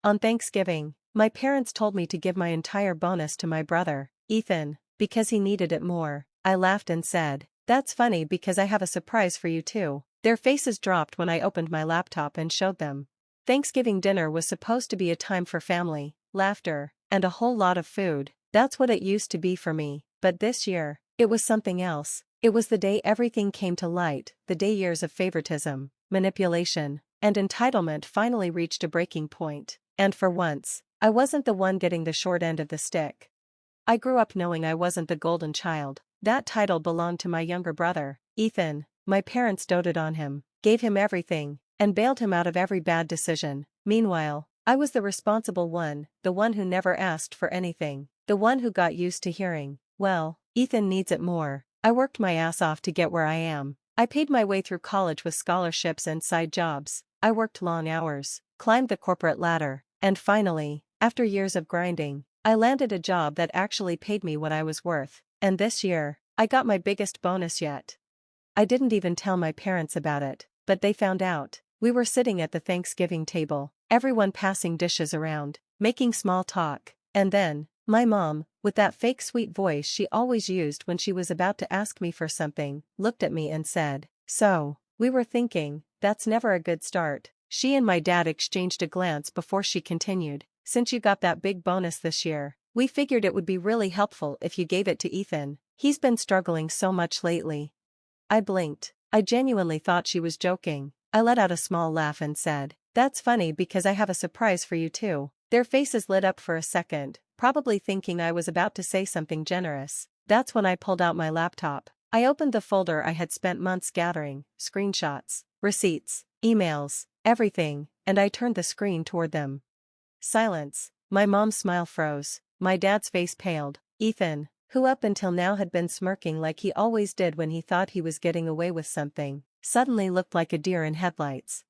On Thanksgiving, my parents told me to give my entire bonus to my brother, Ethan, because he needed it more. I laughed and said, "That's funny because I have a surprise for you too." Their faces dropped when I opened my laptop and showed them. Thanksgiving dinner was supposed to be a time for family, laughter, and a whole lot of food. That's what it used to be for me, but this year, it was something else. It was the day everything came to light, the day years of favoritism, manipulation, and entitlement finally reached a breaking point. And for once, I wasn't the one getting the short end of the stick. I grew up knowing I wasn't the golden child. That title belonged to my younger brother, Ethan. My parents doted on him, gave him everything, and bailed him out of every bad decision. Meanwhile, I was the responsible one, the one who never asked for anything, the one who got used to hearing, "Well, Ethan needs it more." I worked my ass off to get where I am. I paid my way through college with scholarships and side jobs. I worked long hours, climbed the corporate ladder, and finally, after years of grinding, I landed a job that actually paid me what I was worth. And this year, I got my biggest bonus yet. I didn't even tell my parents about it, but they found out. We were sitting at the Thanksgiving table, everyone passing dishes around, making small talk, and then, my mom, with that fake sweet voice she always used when she was about to ask me for something, looked at me and said, "So, we were thinking, that's never a good start." She and my dad exchanged a glance before she continued, "Since you got that big bonus this year, we figured it would be really helpful if you gave it to Ethan. He's been struggling so much lately." I blinked. I genuinely thought she was joking. I let out a small laugh and said, "That's funny because I have a surprise for you too." Their faces lit up for a second, probably thinking I was about to say something generous. That's when I pulled out my laptop. I opened the folder I had spent months gathering, screenshots, receipts, emails, everything, and I turned the screen toward them. Silence. My mom's smile froze. My dad's face paled. Ethan, who up until now had been smirking like he always did when he thought he was getting away with something, suddenly looked like a deer in headlights.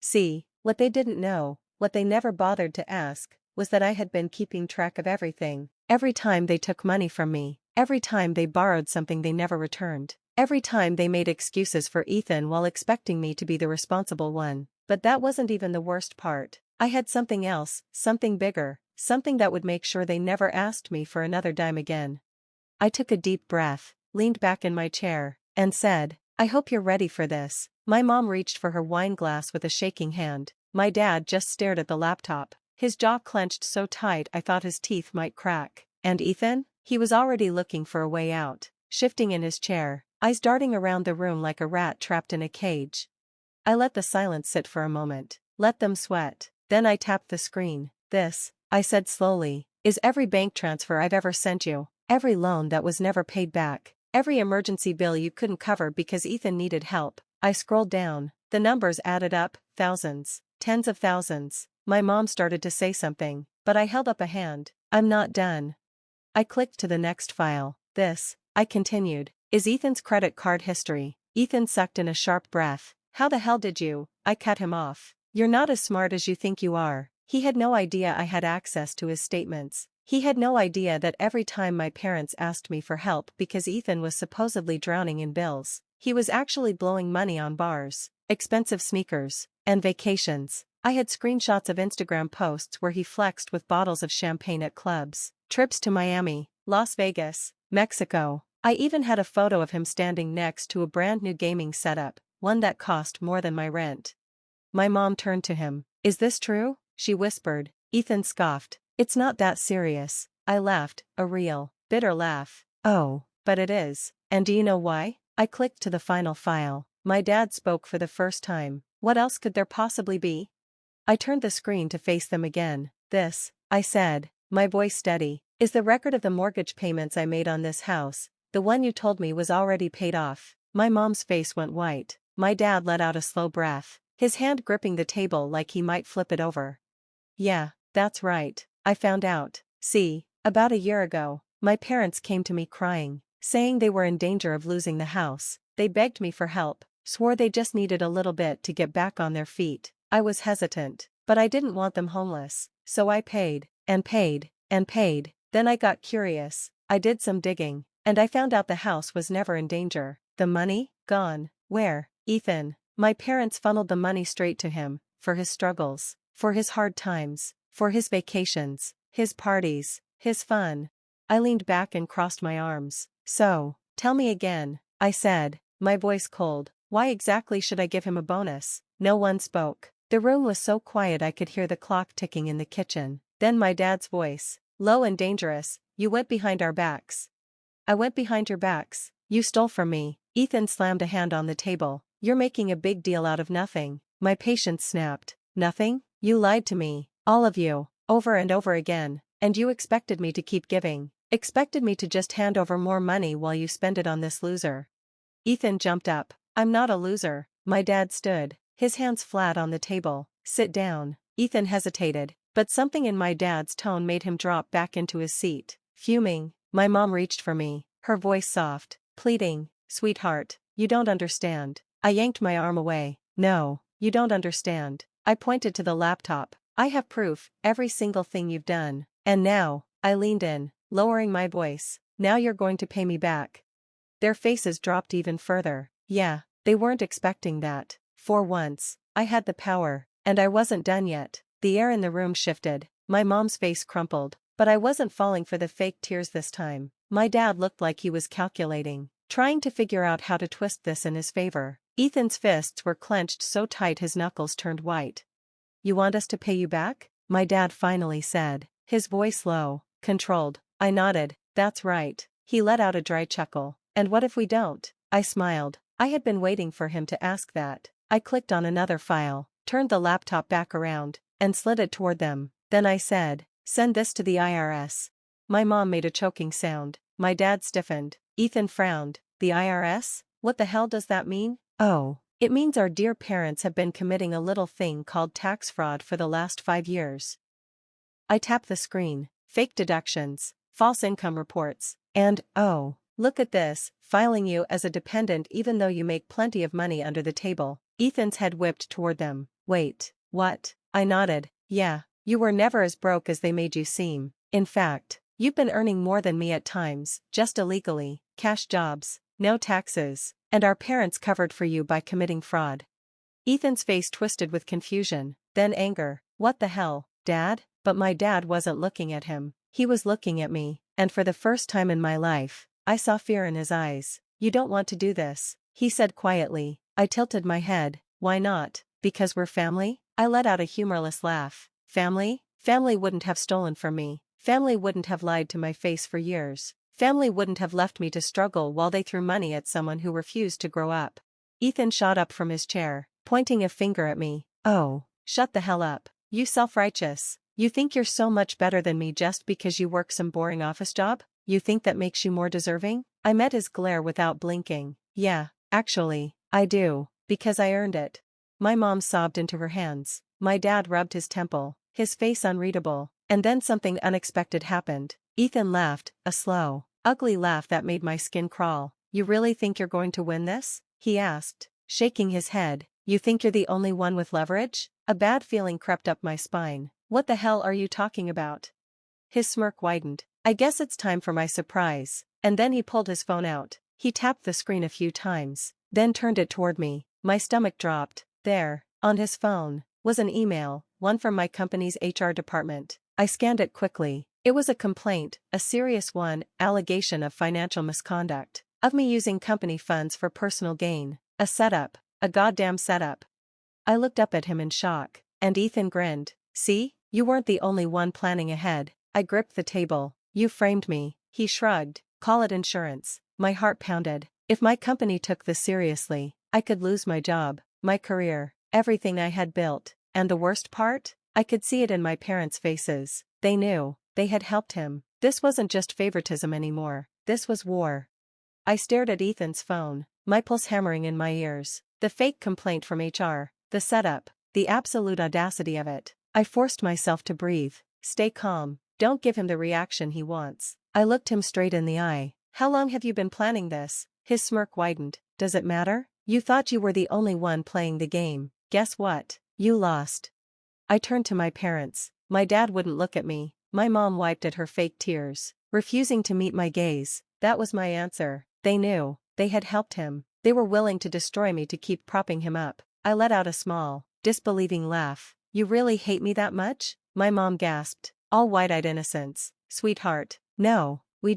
See, what they didn't know, what they never bothered to ask, was that I had been keeping track of everything. Every time they took money from me, every time they borrowed something they never returned, every time they made excuses for Ethan while expecting me to be the responsible one. But that wasn't even the worst part. I had something else, something bigger, something that would make sure they never asked me for another dime again. I took a deep breath, leaned back in my chair, and said, "I hope you're ready for this." My mom reached for her wine glass with a shaking hand. My dad just stared at the laptop, his jaw clenched so tight I thought his teeth might crack. And Ethan? He was already looking for a way out, shifting in his chair, eyes darting around the room like a rat trapped in a cage. I let the silence sit for a moment, let them sweat. Then I tapped the screen. "This," I said slowly, "is every bank transfer I've ever sent you. Every loan that was never paid back. Every emergency bill you couldn't cover because Ethan needed help." I scrolled down. The numbers added up, thousands, tens of thousands. My mom started to say something, but I held up a hand. "I'm not done." I clicked to the next file. "This," I continued, "is Ethan's credit card history." Ethan sucked in a sharp breath. "How the hell did you?" I cut him off. "You're not as smart as you think you are." He had no idea I had access to his statements. He had no idea that every time my parents asked me for help because Ethan was supposedly drowning in bills, he was actually blowing money on bars, expensive sneakers, and vacations. I had screenshots of Instagram posts where he flexed with bottles of champagne at clubs, trips to Miami, Las Vegas, Mexico. I even had a photo of him standing next to a brand new gaming setup, one that cost more than my rent. My mom turned to him. "Is this true?" she whispered. Ethan scoffed. "It's not that serious." I laughed, a real, bitter laugh. "Oh, but it is. And do you know why?" I clicked to the final file. My dad spoke for the first time. "What else could there possibly be?" I turned the screen to face them again. "This," I said, my voice steady, "is the record of the mortgage payments I made on this house, the one you told me was already paid off." My mom's face went white. My dad let out a slow breath, his hand gripping the table like he might flip it over. "Yeah, that's right. I found out. See, about a year ago, my parents came to me crying, saying they were in danger of losing the house. They begged me for help, swore they just needed a little bit to get back on their feet. I was hesitant, but I didn't want them homeless, so I paid, and paid, and paid. Then I got curious, I did some digging, and I found out the house was never in danger. The money? Gone. Where? Ethan. My parents funneled the money straight to him, for his struggles, for his hard times. For his vacations, his parties, his fun. I leaned back and crossed my arms. So, tell me again, I said, my voice cold. Why exactly should I give him a bonus? No one spoke. The room was so quiet I could hear the clock ticking in the kitchen. Then my dad's voice, low and dangerous, you went behind our backs. I went behind your backs. You stole from me. Ethan slammed a hand on the table. You're making a big deal out of nothing. My patience snapped. Nothing? You lied to me. All of you. Over and over again. And you expected me to keep giving. Expected me to just hand over more money while you spend it on this loser. Ethan jumped up. I'm not a loser. My dad stood, his hands flat on the table. Sit down. Ethan hesitated, but something in my dad's tone made him drop back into his seat. Fuming, my mom reached for me, her voice soft, pleading, sweetheart, you don't understand. I yanked my arm away. No, you don't understand. I pointed to the laptop. I have proof, every single thing you've done. And now, I leaned in, lowering my voice. Now you're going to pay me back. Their faces dropped even further. Yeah, they weren't expecting that. For once, I had the power, and I wasn't done yet. The air in the room shifted. My mom's face crumpled, but I wasn't falling for the fake tears this time. My dad looked like he was calculating, trying to figure out how to twist this in his favor. Ethan's fists were clenched so tight his knuckles turned white. You want us to pay you back? My dad finally said, his voice low, controlled. I nodded. That's right. He let out a dry chuckle. And what if we don't? I smiled. I had been waiting for him to ask that. I clicked on another file, turned the laptop back around, and slid it toward them. Then I said, send this to the IRS. My mom made a choking sound. My dad stiffened. Ethan frowned. The IRS? What the hell does that mean? Oh, it means our dear parents have been committing a little thing called tax fraud for the last 5 years. I tapped the screen. Fake deductions, false income reports, and, oh, look at this, filing you as a dependent even though you make plenty of money under the table. Ethan's head whipped toward them. Wait, what? I nodded. Yeah, you were never as broke as they made you seem. In fact, you've been earning more than me at times, just illegally, cash jobs, no taxes, and our parents covered for you by committing fraud. Ethan's face twisted with confusion, then anger. What the hell, Dad? But my dad wasn't looking at him. He was looking at me, and for the first time in my life, I saw fear in his eyes. You don't want to do this, he said quietly. I tilted my head. Why not? Because we're family? I let out a humorless laugh. Family? Family wouldn't have stolen from me. Family wouldn't have lied to my face for years. Family wouldn't have left me to struggle while they threw money at someone who refused to grow up. Ethan shot up from his chair, pointing a finger at me. Oh, shut the hell up. You self-righteous. You think you're so much better than me just because you work some boring office job? You think that makes you more deserving? I met his glare without blinking. Yeah, actually, I do, because I earned it. My mom sobbed into her hands. My dad rubbed his temple, his face unreadable, and then something unexpected happened. Ethan laughed, a slow, ugly laugh that made my skin crawl. You really think you're going to win this? He asked, shaking his head. You think you're the only one with leverage? A bad feeling crept up my spine. What the hell are you talking about? His smirk widened. I guess it's time for my surprise. And then he pulled his phone out. He tapped the screen a few times, then turned it toward me. My stomach dropped. There, on his phone, was an email, one from my company's HR department. I scanned it quickly. It was a complaint, a serious one, allegation of financial misconduct, of me using company funds for personal gain. A setup, a goddamn setup. I looked up at him in shock, and Ethan grinned. See? You weren't the only one planning ahead. I gripped the table. You framed me. He shrugged. Call it insurance. My heart pounded. If my company took this seriously, I could lose my job, my career, everything I had built. And the worst part? I could see it in my parents' faces. They knew. They had helped him. This wasn't just favoritism anymore. This was war. I stared at Ethan's phone, my pulse hammering in my ears. The fake complaint from HR, the setup, the absolute audacity of it. I forced myself to breathe. Stay calm. Don't give him the reaction he wants. I looked him straight in the eye. How long have you been planning this? His smirk widened. Does it matter? You thought you were the only one playing the game. Guess what? You lost. I turned to my parents. My dad wouldn't look at me. My mom wiped at her fake tears, refusing to meet my gaze. That was my answer. They knew. They had helped him. They were willing to destroy me to keep propping him up. I let out a small, disbelieving laugh. You really hate me that much? My mom gasped, all wide-eyed innocence. Sweetheart, no, we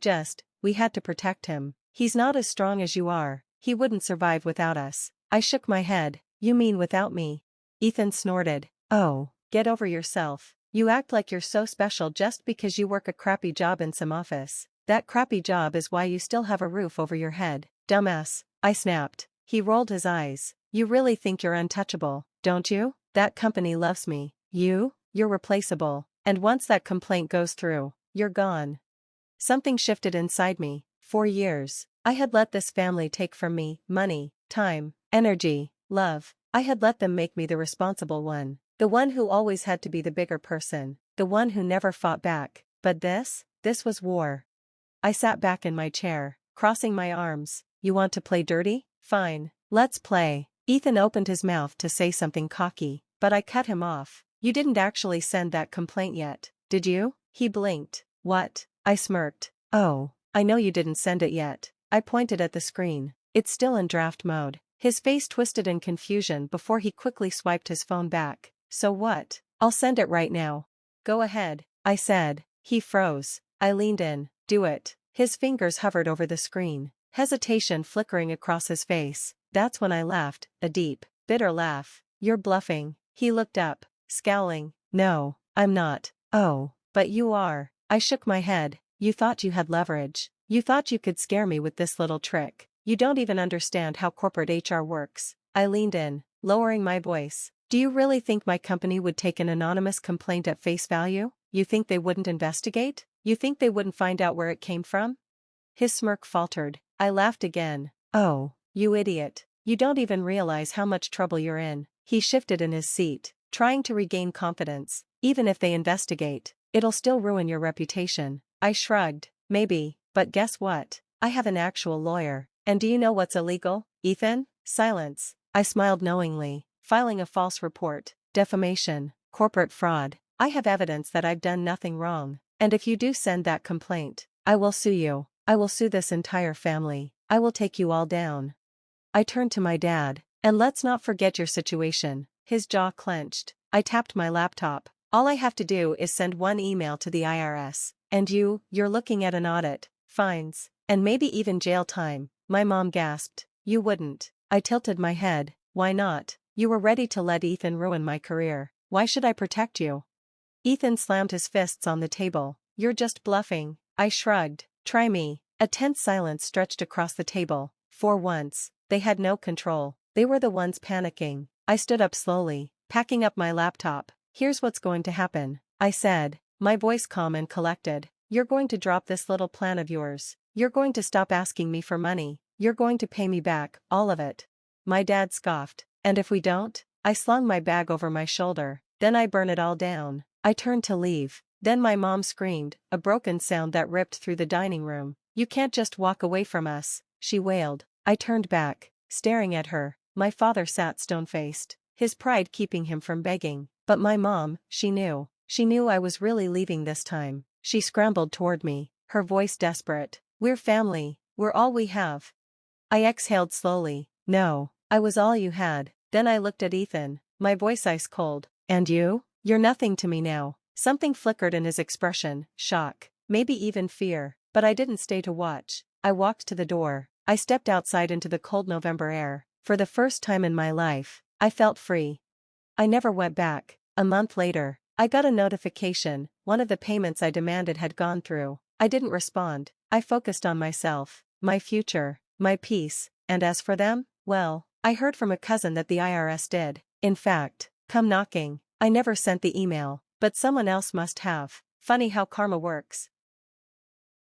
had to protect him. He's not as strong as you are, he wouldn't survive without us. I shook my head. You mean without me? Ethan snorted. Oh, get over yourself. You act like you're so special just because you work a crappy job in some office. That crappy job is why you still have a roof over your head. Dumbass, I snapped. He rolled his eyes. You really think you're untouchable, don't you? That company loves me. You're replaceable. And once that complaint goes through, you're gone. Something shifted inside me. For years, I had let this family take from me money, time, energy, love. I had let them make me the responsible one. The one who always had to be the bigger person. The one who never fought back. But this was war. I sat back in my chair, crossing my arms. You want to play dirty? Fine, let's play. Ethan opened his mouth to say something cocky, but I cut him off. You didn't actually send that complaint yet, did you? He blinked. What? I smirked. Oh, I know you didn't send it yet. I pointed at the screen. It's still in draft mode. His face twisted in confusion before he quickly swiped his phone back. So what? I'll send it right now. Go ahead, I said. He froze. I leaned in. Do it. His fingers hovered over the screen, hesitation flickering across his face. That's when I laughed, a deep, bitter laugh. You're bluffing. He looked up, scowling. No, I'm not. Oh, but you are. I shook my head. You thought you had leverage. You thought you could scare me with this little trick. You don't even understand how corporate HR works. I leaned in, lowering my voice. Do you really think my company would take an anonymous complaint at face value? You think they wouldn't investigate? You think they wouldn't find out where it came from? His smirk faltered. I laughed again. Oh, you idiot. You don't even realize how much trouble you're in. He shifted in his seat, trying to regain confidence. Even if they investigate, it'll still ruin your reputation. I shrugged. Maybe, but guess what? I have an actual lawyer. And do you know what's illegal, Ethan? Silence. I smiled knowingly. Filing a false report, defamation, corporate fraud. I have evidence that I've done nothing wrong. And if you do send that complaint, I will sue you. I will sue this entire family. I will take you all down. I turned to my dad. And let's not forget your situation. His jaw clenched. I tapped my laptop. All I have to do is send one email to the IRS. And you're looking at an audit, fines, and maybe even jail time. My mom gasped. You wouldn't. I tilted my head. Why not? You were ready to let Ethan ruin my career. Why should I protect you? Ethan slammed his fists on the table. You're just bluffing. I shrugged. Try me. A tense silence stretched across the table. For once, they had no control. They were the ones panicking. I stood up slowly, packing up my laptop. Here's what's going to happen, I said, my voice calm and collected. You're going to drop this little plan of yours. You're going to stop asking me for money. You're going to pay me back, all of it. My dad scoffed. And if we don't? I slung my bag over my shoulder. Then I burn it all down. I turned to leave. Then my mom screamed, a broken sound that ripped through the dining room. You can't just walk away from us, she wailed. I turned back, staring at her. My father sat stone-faced, his pride keeping him from begging. But my mom, she knew. She knew I was really leaving this time. She scrambled toward me, her voice desperate. We're family. We're all we have. I exhaled slowly. No, I was all you had. Then I looked at Ethan, my voice ice cold. And you? You're nothing to me now. Something flickered in his expression, shock, maybe even fear. But I didn't stay to watch. I walked to the door. I stepped outside into the cold November air. For the first time in my life, I felt free. I never went back. A month later, I got a notification. One of the payments I demanded had gone through. I didn't respond. I focused on myself, my future, my peace, and as for them, well, I heard from a cousin that the IRS did, in fact, come knocking. I never sent the email, but someone else must have. Funny how karma works.